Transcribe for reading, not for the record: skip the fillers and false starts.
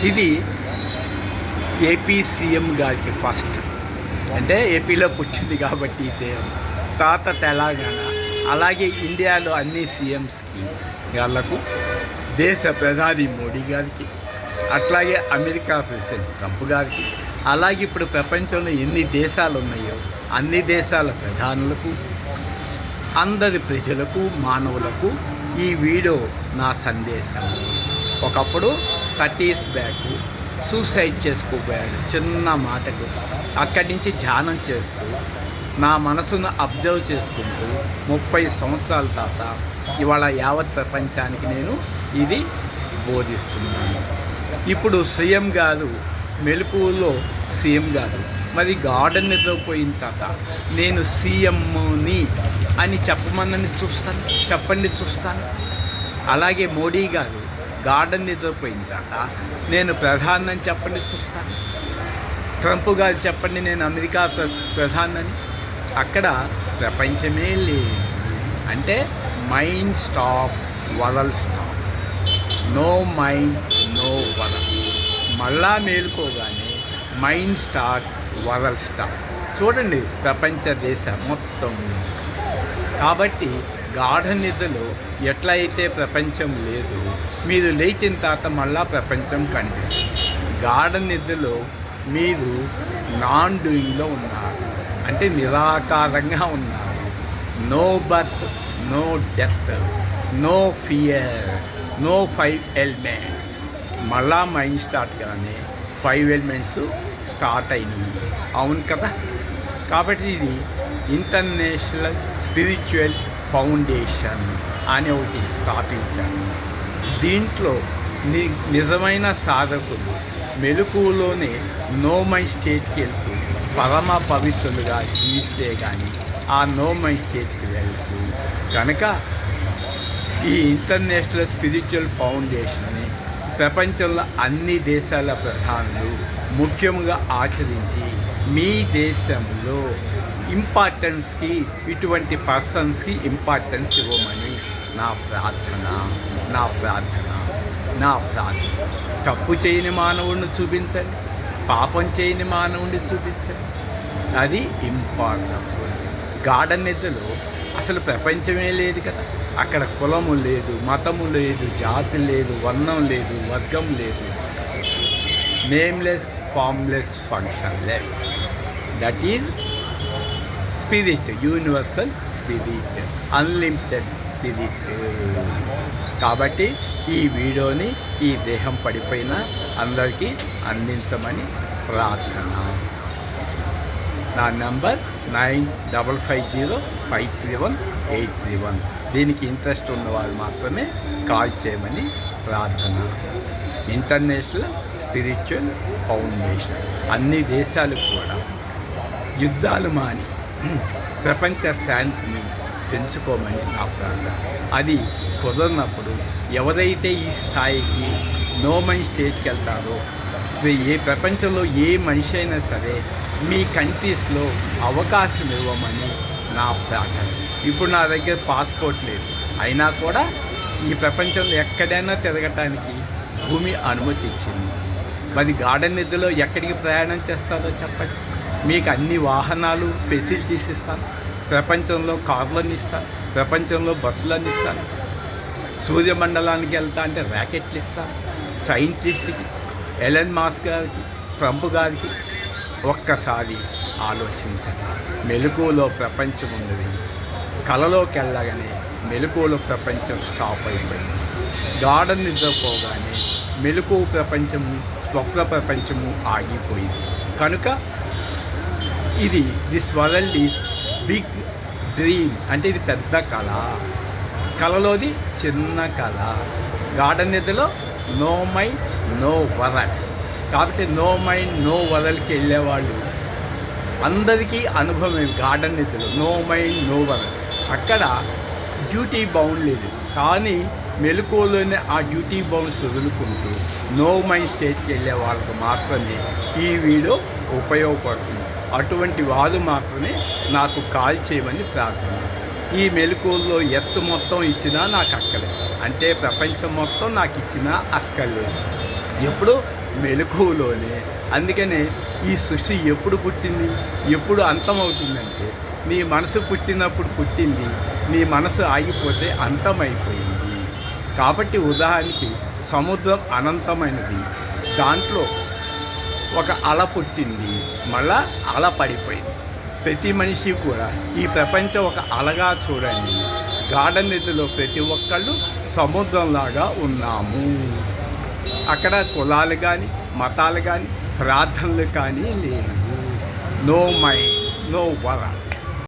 ఇది AP CM గారికి first, అంటే ఏపీలో పుట్టింది కాబట్టి దేవం తాత తెలంగాణ, అలాగే ఇండియాలో అన్ని సీఎంస్కి వాళ్ళకు దేశ ప్రధాని మోడీ గారికి, అట్లాగే అమెరికా ప్రెసిడెంట్ ట్రంప్ గారికి, అలాగే ఇప్పుడు ప్రపంచంలో ఎన్ని దేశాలు ఉన్నాయో అన్ని దేశాల ప్రధానులకు, అందరి ప్రజలకు, మానవులకు ఈ వీడియో నా సందేశం. ఒకప్పుడు 30 years బ్యాక్ సూసైడ్ చేసుకోబోయాడు చిన్న మాటకు. అక్కడి నుంచి ధ్యానం చేస్తూ నా మనసును అబ్జర్వ్ చేసుకుంటూ 30 సంవత్సరాల తర్వాత ఇవాళ యావత్ ప్రపంచానికి నేను ఇది బోధిస్తున్నాను. ఇప్పుడు సీఎం గారు మెలకువలో సీఎం గారు మరి గార్డెన్ నిద్రపోయిన తర్వాత నేను సీఎంని అని చెప్పమన్నని చూస్తాను, చెప్పండి చూస్తాను. అలాగే మోడీ గారు గార్డెన్ నిద్రపోయిన తర్వాత నేను ప్రధాని అని చెప్పండి చూస్తాను. ట్రంప్ గారు చెప్పండి నేను అమెరికా ప్రధాని. అక్కడ ప్రపంచమే లేదు. అంటే mind stop, world stop. No mind, no world. మళ్ళా మేలుకోగానే మైండ్ స్టార్ట్, వరల్డ్ స్టార్ట్. చూడండి ప్రపంచ దేశం మొత్తం. కాబట్టి గాఢ నిద్రలో ఎట్లయితే ప్రపంచం లేదు, మీరు లేచిన తర్వాత మళ్ళా ప్రపంచం కనిపిస్తుంది. గాఢ నిద్రలో మీరు నాన్ డూయింగ్లో ఉన్నారు, అంటే నిరాకారంగా ఉన్నారు. No birth, no death, no fear, no 5 elements. మళ్ళా మైండ్ స్టార్ట్ కానీ 5 elements స్టార్ట్ అయినాయి. అవును కదా? కాబట్టి ఇది ఇంటర్నేషనల్ స్పిరిచువల్ ఫౌండేషన్ అని ఒకటి స్థాపించాను. దీంట్లో నిజమైన సాధకులు మెలకువలోనే నో మైండ్ స్టేట్కి వెళ్తూ పరమ పవిత్రులుగా జీవిస్తే కానీ ఆ నో మైండ్ స్టేట్కి వెళ్తూ కనుక ఈ ఇంటర్నేషనల్ స్పిరిచువల్ ఫౌండేషన్ని ప్రపంచంలో అన్ని దేశాల ప్రధానులు ముఖ్యంగా ఆచరించి మీ దేశంలో ఇంపార్టెన్స్కి, ఇటువంటి పర్సన్స్కి ఇంపార్టెన్స్ ఇవ్వమని నా ప్రార్థన, నా ప్రార్థన, నా ప్రార్థన. తప్పు చేయని మానవుడిని చూపించండి, పాపం చేయని మానవుడిని చూపించండి. అది ఇంపాసిబుల్. గార్డెన్ నిద్రలో అసలు ప్రపంచమే లేదు కదా. అక్కడ కులము లేదు, మతము లేదు, జాతి లేదు, వర్ణం లేదు, వర్గం లేదు. Nameless, formless, functionless. That is spirit, universal spirit, unlimited spirit. కాబట్టి ఈ వీడియోని ఈ దేహం పడిపోయిన అందరికీ అందించమని ప్రార్థన. నా నంబర్ 9550531831. దీనికి ఇంట్రెస్ట్ ఉన్నవాళ్ళు మాత్రమే కాల్ చేయమని ప్రార్థన. ఇంటర్నేషనల్ స్పిరిచువల్ ఫౌండేషన్ అన్ని దేశాలకు కూడా యుద్ధాలు మాని ప్రపంచ శాంతిని పెంచుకోమని నా ప్రార్థన. అది కుదరినప్పుడు ఎవరైతే ఈ స్థాయికి నో మైండ్ స్టేట్కి వెళ్తారో, ఏ ప్రపంచంలో ఏ మనిషి అయినా సరే మీ కంట్రీస్లో అవకాశం ఇవ్వమని నా ప్రార్థన. ఇప్పుడు నా దగ్గర పాస్పోర్ట్ లేదు, అయినా కూడా ఈ ప్రపంచంలో ఎక్కడైనా తిరగటానికి భూమి అనుమతి ఇచ్చింది. మరి గార్డెన్ నిద్రలో ఎక్కడికి ప్రయాణం చేస్తారో చెప్పండి. మీకు అన్ని వాహనాలు ఫెసిలిటీస్ ఇస్తాను, ప్రపంచంలో కార్లను ఇస్తాను, ప్రపంచంలో బస్సులను ఇస్తాను. సూర్యమండలానికి వెళ్తా అంటే ర్యాకెట్లు ఇస్తాను. సైంటిస్ట్కి, ఎలన్ మాస్క్ గారికి, ట్రంప్ గారికి ఒక్కసారి ఆలోచించండి. మెలకువలో ప్రపంచం ఉన్నది. కలలోకి వెళ్ళగానే మెలకువలో ప్రపంచం స్టాప్ అయిపోయింది. గార్డెన్ నిద్రపోగానే మెలకువ ప్రపంచము, స్వప్న ప్రపంచము ఆగిపోయింది. కనుక ఇది this world is big dream. అంటే ఇది పెద్ద కళ, కళలోది చిన్న కళ. గార్డెన్ నిద్రలో నో మైండ్, నో వరల్డ్. కాబట్టి నో మైండ్, నో వరల్డ్కి వెళ్ళేవాళ్ళు అందరికీ అనుభవం. గార్డెన్ నిద్రలో నో మైండ్, నో వరల్డ్. అక్కడ డ్యూటీ బౌండ్ లేదు, కానీ మెలకువలోనే ఆ డ్యూటీ బౌండ్స్ వదులుకుంటూ నో మైండ్ స్టేట్కి వెళ్ళే వాళ్ళకు మాత్రమే ఈ వీడియో ఉపయోగపడుతుంది. అటువంటి వారు మాత్రమే నాకు కాల్ చేయమని ప్రార్థన. ఈ మెలకువల్లో ఎత్తు మొత్తం ఇచ్చినా నాకు అక్కలేదు, అంటే ప్రపంచం మొత్తం నాకు ఇచ్చినా అక్కర్లేదు. ఎప్పుడు మెలకువలోనే. అందుకనే ఈ సృష్టి ఎప్పుడు పుట్టింది, ఎప్పుడు అంతమవుతుందంటే నీ మనసు పుట్టినప్పుడు పుట్టింది, నీ మనసు ఆగిపోతే అంతమైపోయింది. కాబట్టి ఉదాహరణకి సముద్రం అనంతమైనది, దాంట్లో ఒక అల పుట్టింది, మళ్ళా అల పడిపోయింది. ప్రతి మనిషి కూడా ఈ ప్రపంచం ఒక అలగా చూడండి. గాఢ నిధిలో ప్రతి ఒక్కళ్ళు సముద్రంలాగా ఉన్నాము. అక్కడ కులాలు కానీ మతాలు కానీ ప్రార్థనలు కానీ లేవు. నో మైండ్, నో వర.